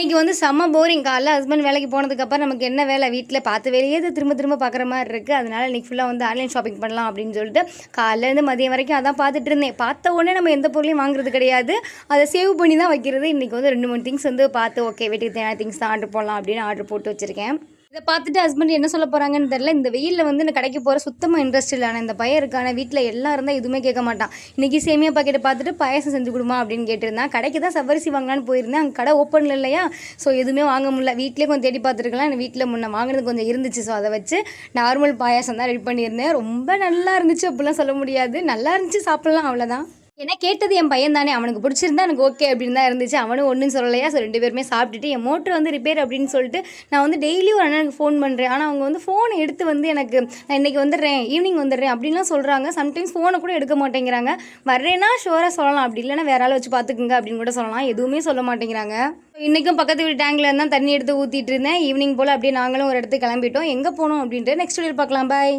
இன்றைக்கி வந்து செம்ம போரிங். காலைல ஹஸ்பண்ட் வேலைக்கு போனதுக்கப்புறம் நமக்கு என்ன வேலை, வீட்டில் பார்த்த வேலையே திரும்ப திரும்ப பார்க்குற மாதிரி இருக்குது. அதனால் இன்றைக்கி ஃபுல்லாக வந்து ஆன்லைன் ஷாப்பிங் பண்ணலாம் அப்படின்னு சொல்லிட்டு காலையிலேருந்து மதியம் வரைக்கும் அதான் பார்த்துட்டு இருந்தேன். பார்த்த உடனே நம்ம எந்த பொருளையும் வாங்குறது கிடையாது, அதை சேவ் பண்ணி தான் வைக்கிறது. இன்றைக்கி வந்து 2-3 திங்ஸ் வந்து பார்த்து ஓகே வீட்டுக்கு தேவையான திங்ஸ் தான் ஆர்டர் போடலாம் அப்படின்னு ஆர்டர் போட்டு வச்சுருக்கேன். இதை பார்த்துட்டு ஹஸ்பண்ட் என்ன சொல்ல போகிறாங்கன்னு தெரில. இந்த வெயிலில் வந்து நான் கடைக்கு போகிற சுத்தமாக இன்ட்ரெஸ்ட் இல்லை. ஆனால் இந்த பையன் இருக்கான வீட்டில் எல்லாம் இருந்தால் எதுவுமே கேட்க மாட்டான். இன்றைக்கி சேமியா பாக்கெட்டை பார்த்துட்டு பாயசம் செஞ்சு கொடுமா அப்படின்னு கேட்டிருந்தான். கடைக்கு தான் சவரிசி வாங்கலான்னு போயிருந்தேன். அங்கே கடை ஓப்பனில் இல்லையா, ஸோ எதுவுமே வாங்க முடியல. வீட்டிலே கொஞ்சம் தேடி பார்த்துருக்கலாம். என் வீட்டில் முன்னே வாங்கினது கொஞ்சம் இருந்துச்சு, ஸோ அதை வச்சு நார்மல் பாயாசம் தான் ரெடி பண்ணியிருந்தேன். ரொம்ப நல்லா இருந்துச்சு அப்படிலாம் சொல்ல முடியாது, நல்லா இருந்துச்சு, சாப்பிட்லாம், அவ்வளோதான். ஏன்னா கேட்டது என் பையன் தானே, அவனுக்கு பிடிச்சிருந்தா எனக்கு ஓகே அப்படின்னு தான் இருந்துச்சு. அவனும் ஒன்றும் சொல்லலையா, ஸோ 2 பேருமே சாப்பிட்டுட்டு என் மோட்ரு வந்து ரிப்பேர் அப்படின்னு சொல்லிட்டு நான் வந்து டெய்லி ஒரு அண்ணனுக்கு ஃபோன் பண்ணுறேன். ஆனால் அவங்க வந்து ஃபோனை எடுத்து வந்து எனக்கு நான் இன்றைக்கி வந்துடுறேன், ஈவினிங் வந்துடுறேன் அப்படின்லாம் சொல்கிறாங்க. சம்டைம்ஸ் ஃபோனை கூட எடுக்க மாட்டேங்கிறாங்க. வர்றேன்னா ஷோராக சொல்லலாம், அப்படி இல்லைன்னா வேற ஆள் வச்சு பார்த்துக்குங்க அப்படின்னு கூட சொல்லலாம். எதுவுமே சொல்ல மாட்டேங்கிறாங்க. இன்றைக்கும் பக்கத்து வீட்டு டேங்கில் இருந்தால் தண்ணி எடுத்து ஊற்றிட்டு இருந்தேன். ஈவினிங் போல் அப்படியே நாங்களும் ஒரு இடத்துக்கு கிளம்பிட்டோம். எங்கே போனோம் அப்படின்ட்டு நெக்ஸ்ட் வீடியோ பார்க்கலாம். பாய்.